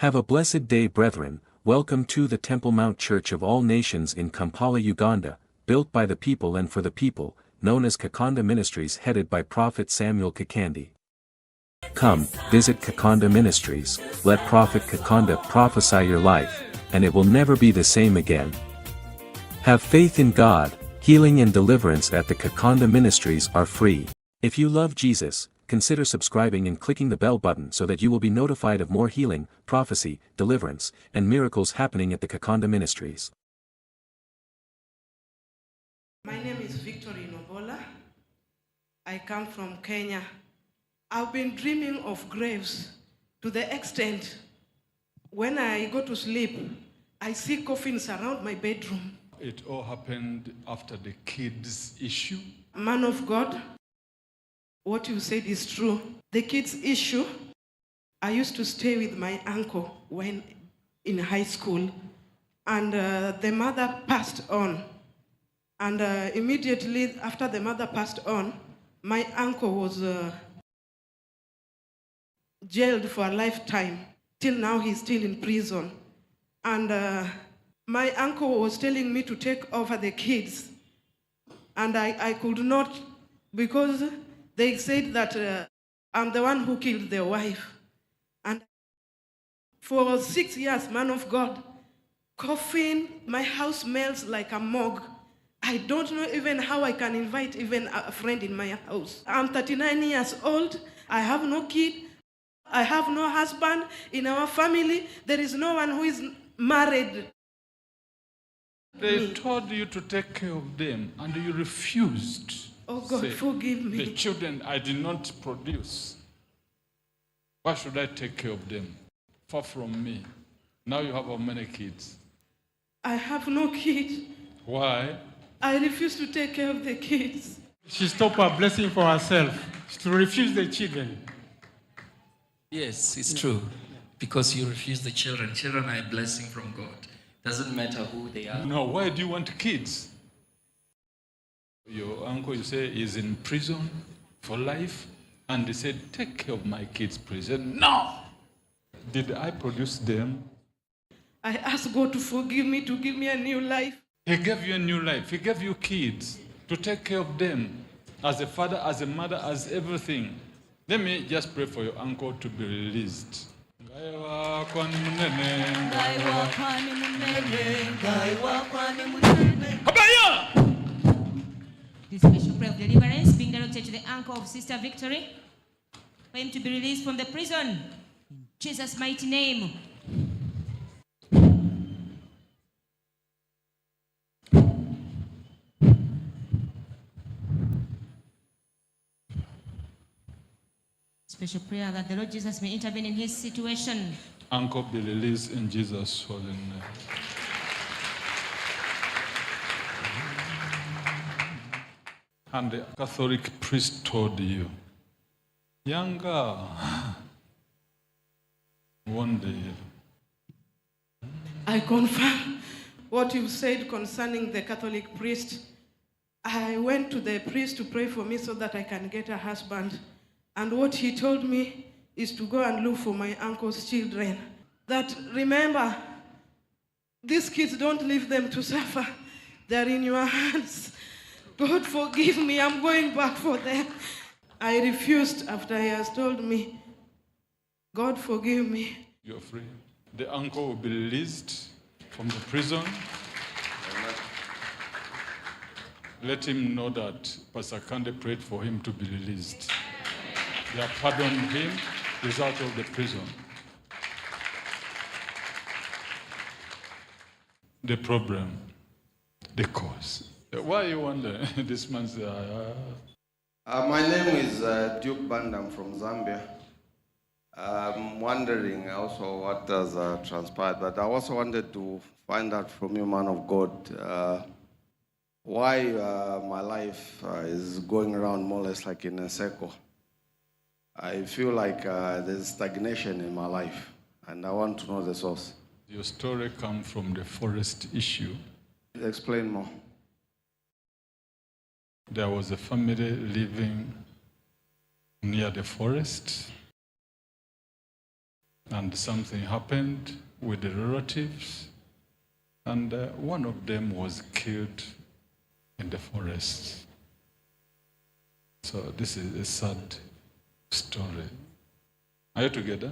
Have a blessed day, brethren. Welcome to the Temple Mount Church of All Nations in Kampala, Uganda, built by the people and for the people, known as Kakande Ministries, headed by Prophet Samuel Kakande. Come, visit Kakande Ministries, let Prophet Kakande prophesy your life, and it will never be the same again. Have faith in God. Healing and deliverance at the Kakande Ministries are free. If you love Jesus, consider subscribing and clicking the bell button so that you will be notified of more healing, prophecy, deliverance, and miracles happening at the Kakande Ministries. My name is Victory Nobola. I come from Kenya. I've been dreaming of graves to the extent when I go to sleep, I see coffins around my bedroom. It all happened after the kids' issue. Man of God, what you said is true. The kids' issue, I used to stay with my uncle when in high school, and the mother passed on. And immediately after the mother passed on, my uncle was jailed for a lifetime. Till now, he's still in prison. And my uncle was telling me to take over the kids. And I could not, because they said that I'm the one who killed their wife. And for 6 years, man of God, coughing, my house smells like a morgue. I don't know even how I can invite even a friend in my house. I'm 39 years old. I have no kid. I have no husband. In our family, there is no one who is married. They told you to take care of them, and you refused. Oh God, forgive me. The children I did not produce. Why should I take care of them? Far from me. Now you have how many kids? I have no kid. Why? I refuse to take care of the kids. She stopped her blessing for herself to refuse the children. Yes, it's true. Because you refuse the children. Children are a blessing from God. Doesn't matter who they are. No, why do you want kids? Your uncle, you say, is in prison for life, and they said, take care of my kids, please. No! Did I produce them? I asked God to forgive me, to give me a new life. He gave you a new life. He gave you kids to take care of them. As a father, as a mother, as everything. Let me just pray for your uncle to be released. This special prayer of deliverance being directed to the uncle of Sister Victory, for him to be released from the prison. In Jesus' mighty name. Special prayer that the Lord Jesus may intervene in his situation. Uncle, be released in Jesus' holy name. And the Catholic priest told you, younger, one day. I confirm what you said concerning the Catholic priest. I went to the priest to pray for me so that I can get a husband. And what he told me is to go and look for my uncle's children. That, remember, these kids, don't leave them to suffer. They're in your hands. God forgive me, I'm going back for them. I refused after he has told me. God forgive me. You're free. The uncle will be released from the prison. Let him know that Pastor Kakande prayed for him to be released. They have pardoned him. He's out of the prison. The problem, the cause. Why you wonder? This man's... My name is Duke Bandam from Zambia. I'm wondering also what has transpired, but I also wanted to find out from you, man of God, why my life is going around more or less like in a circle. I feel like there's stagnation in my life, and I want to know the source. Your story comes from the forest issue. Explain more. There was a family living near the forest. and something happened with the relatives, and one of them was killed in the forest. So this is a sad story. Are you together?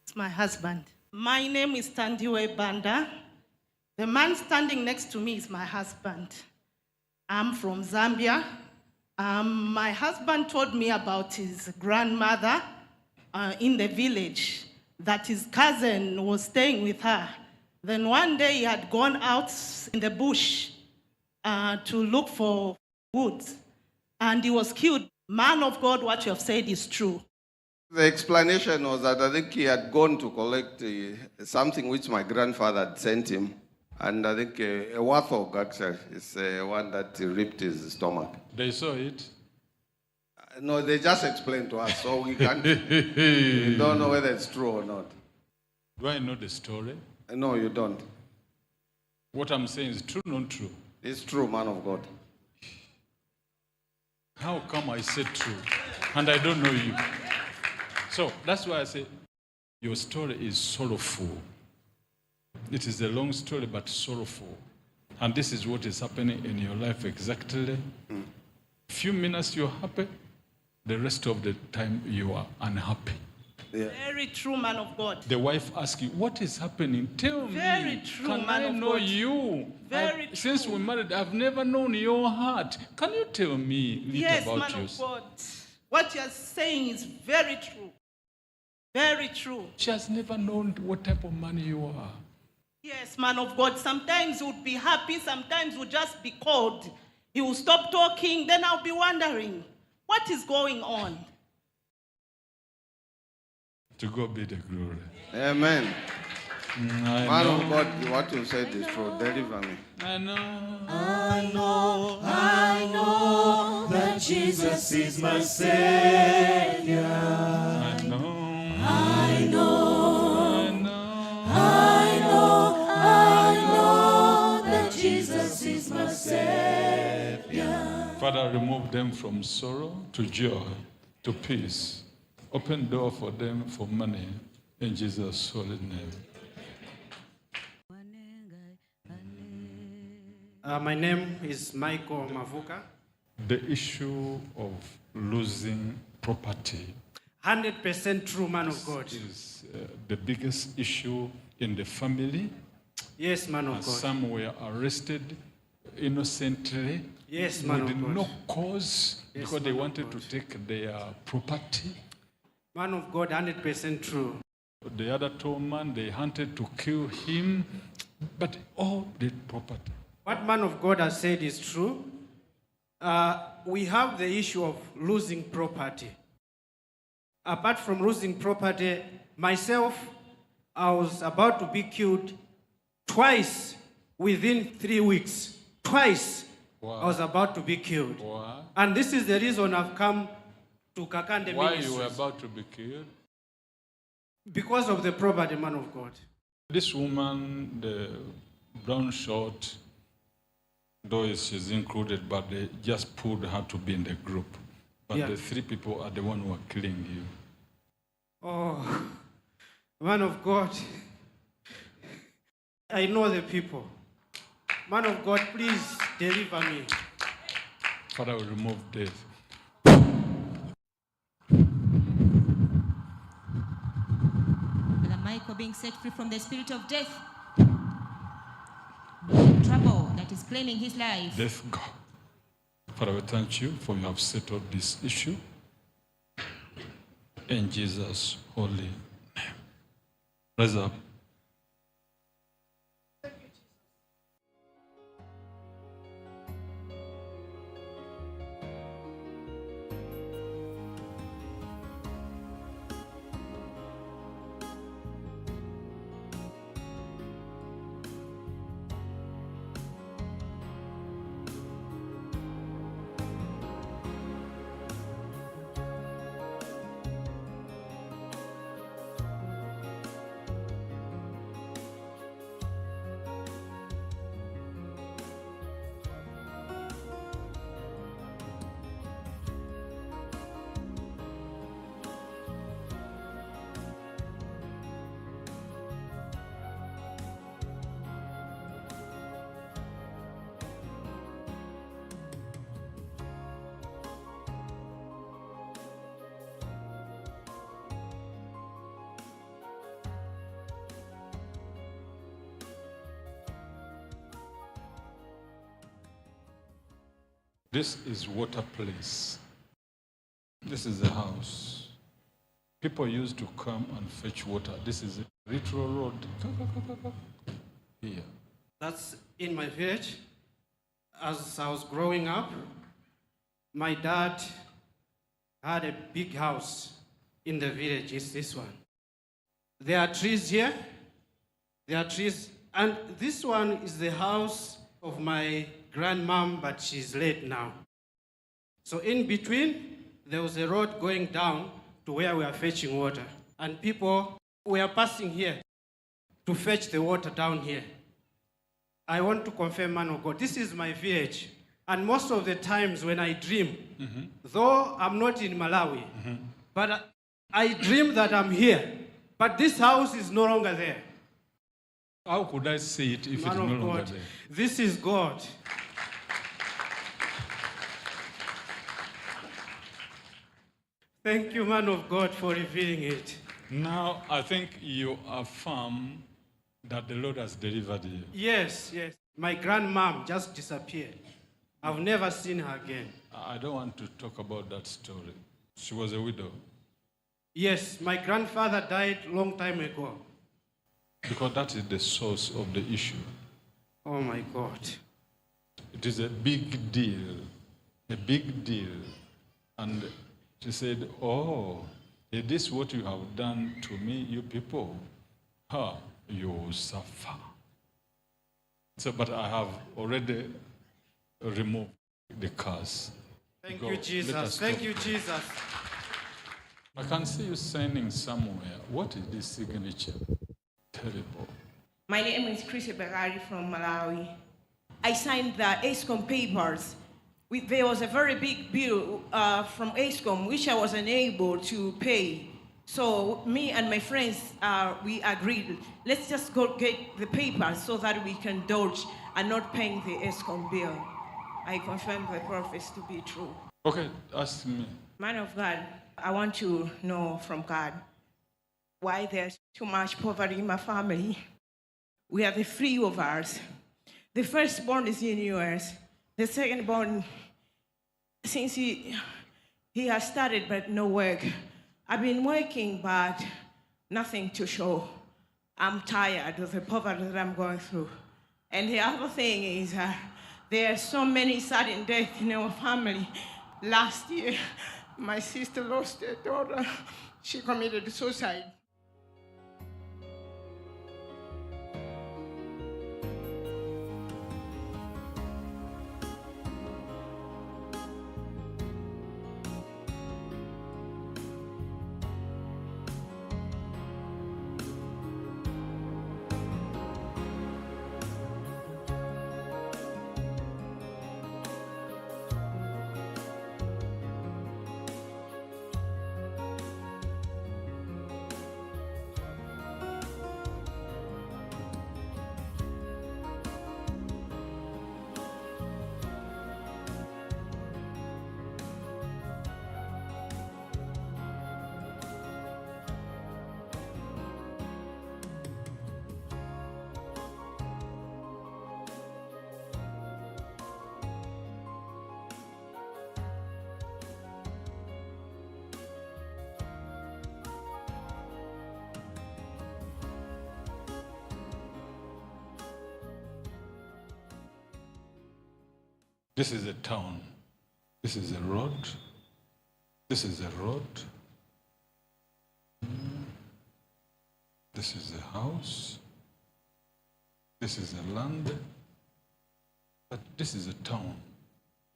It's my husband. My name is Tandiwe Banda. The man standing next to me is my husband. I'm from Zambia. My husband told me about his grandmother in the village, that his cousin was staying with her. Then one day he had gone out in the bush to look for wood, and he was killed. Man of God, what you have said is true. The explanation was that I think he had gone to collect something which my grandfather had sent him. And I think a warthog actually is one that ripped his stomach. They saw it? No, they just explained to us, so we can't. We don't know whether it's true or not. Do I know the story? No, you don't. What I'm saying is true, not true? It's true, man of God. How come I said true and I don't know you? So that's why I say your story is sorrowful. It is a long story, but sorrowful. And this is what is happening in your life exactly. Few minutes you're happy, the rest of the time you are unhappy. Yeah. Very true, man of God. The wife asks you, what is happening? Tell me. Very true, Can man I of know God. you? Very true. Since we married, I've never known your heart. Can you tell me a little Yes, about man yours? of God. What you are saying is very true. Very true. She has never known what type of man you are. Yes, man of God. Sometimes he would be happy, sometimes he would just be cold. He will stop talking, then I'll be wondering, what is going on? To God be the glory. Amen. I Man know. of God, what you said is true. Deliver me. I know. I know that Jesus is my Savior. I know. I know, I know. I know that Jesus is my Savior. Father, remove them from sorrow to joy, to peace. Open door for them for money. In Jesus' holy name. My name is Michael Mavuka. The issue of losing property 100% true, man of God. is the biggest issue in the family. Yes, man of God. Some were arrested innocently Yes, man with of God. no cause Yes, because they man of wanted to God. take their property. Man of God, 100% true. The other tall man, they hunted to kill him, but all the property. What man of God has said is true. We have the issue of losing property. Apart from losing property, myself, I was about to be killed twice within 3 weeks. Twice Wow. I was about to be killed. Why? And this is the reason I've come to Kakande Why Ministries. you were about to be killed? Because of the property, man of God. This woman, the brown short, though she's included, but they just pulled her to be in the group. But Yeah. the 3 people are the one who are killing you. Oh, man of God, I know the people. Man of God, please deliver me. Father, will remove death. Brother Michael being set free from the spirit of death. Trouble that is claiming his life. Death, go. Father, we thank you for you have settled this issue. In Jesus' holy name. Rise up. This is water place. This is the house. People used to come and fetch water. This is a literal road. Here. That's in my village. As I was growing up, my dad had a big house in the village. It's this one. There are trees here. There are trees. And this one is the house of my grandmom, but she's late now. So in between, there was a road going down to where we are fetching water. And people were passing here to fetch the water down here. I want to confirm, man of God, this is my village. And most of the times when I dream, though I'm not in Malawi, but I dream that I'm here. But this house is no longer there. How could I see it if Man it's no of longer God, there? this is God. Thank you, man of God, for revealing it. Now, I think you affirm that the Lord has delivered you. Yes, yes. My grandmom just disappeared. I've never seen her again. I don't want to talk about that story. She was a widow. Yes, my grandfather died a long time ago. Because that is the source of the issue. Oh my God. It is a big deal. A big deal. And she said, oh, is this what you have done to me, you people? You will suffer. So, but I have already removed the curse. Thank Go. you, Jesus. Thank you, Jesus. I can see you signing somewhere. What is this signature? Terrible. My name is Chris Berari from Malawi. I signed the ESCOM papers. There was a very big bill from ESCOM which I was unable to pay. So me and my friends, we agreed, let's just go get the papers so that we can dodge and not paying the ESCOM bill. I confirm the prophecy to be true. Okay, ask me. Man of God, I want to know from God why there's too much poverty in my family. We are the three of us. The firstborn is in US. The secondborn, since he has started but no work. I've been working but nothing to show. I'm tired of the poverty that I'm going through. And the other thing is there are so many sudden deaths in our family. Last year, my sister lost her daughter. She committed suicide. This is a town. This is a road. This is a road. This is a house. This is a land. But this is a town.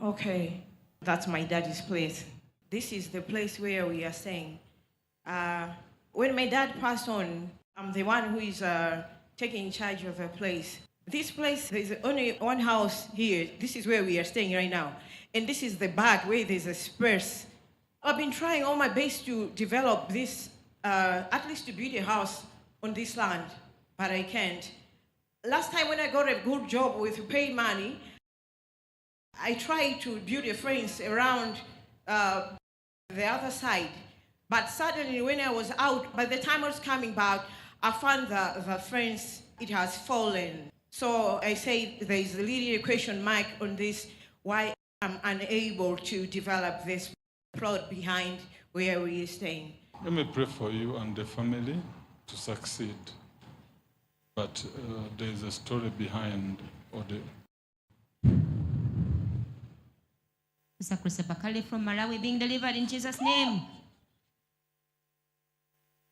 Okay, that's my daddy's place. This is the place where we are staying. When my dad passed on, I'm the one who is taking charge of the place. This place, there's only one house here. This is where we are staying right now. And this is the back where there's a space. I've been trying all my best to develop this, at least to build a house on this land, but I can't. Last time when I got a good job with paid money, I tried to build a fence around the other side. But suddenly when I was out, by the time I was coming back, I found the fence, it has fallen. So I say there is a little question mark on this, why I'm unable to develop this plot behind where we are staying. Let me pray for you and the family to succeed. But there is a story behind all the... Sister Krista Bakale from Malawi being delivered in Jesus' name.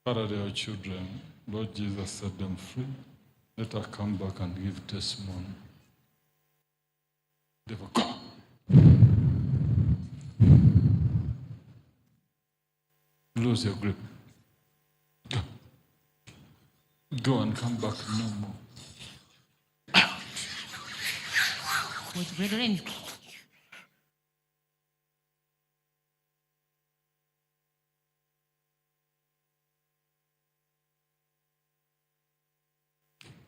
Father, they are children. Lord Jesus set them free. Let her come back and give testimony. Devil, go. Lose your grip. Go. Go and come back no more. Watch, brethren.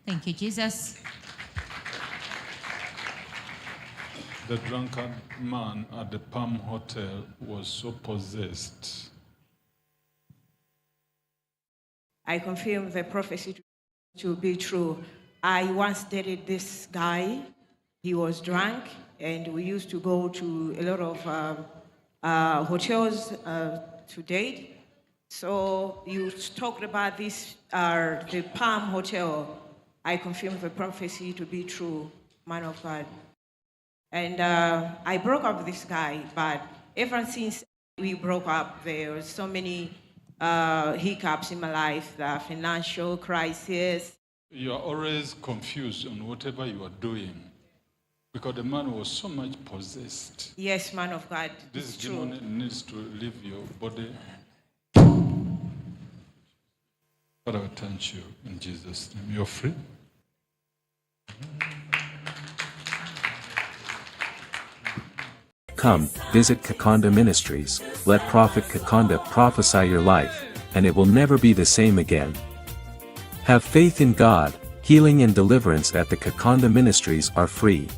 Thank you, Jesus. The drunkard man at the Palm Hotel was so possessed. I confirm the prophecy to be true. I once dated this guy. He was drunk, and we used to go to a lot of hotels to date. So you talked about this, the Palm Hotel. I confirm the prophecy to be true, man of God. And I broke up with this guy, but ever since we broke up, there were so many hiccups in my life, the financial crisis. You are always confused on whatever you are doing, because the man was so much possessed. Yes, man of God. This demon needs to leave your body. Father, I thank you in Jesus' name. You're free. Come, visit Kakande Ministries, let Prophet Kakande prophesy your life, and it will never be the same again. Have faith in God, healing and deliverance at the Kakande Ministries are free.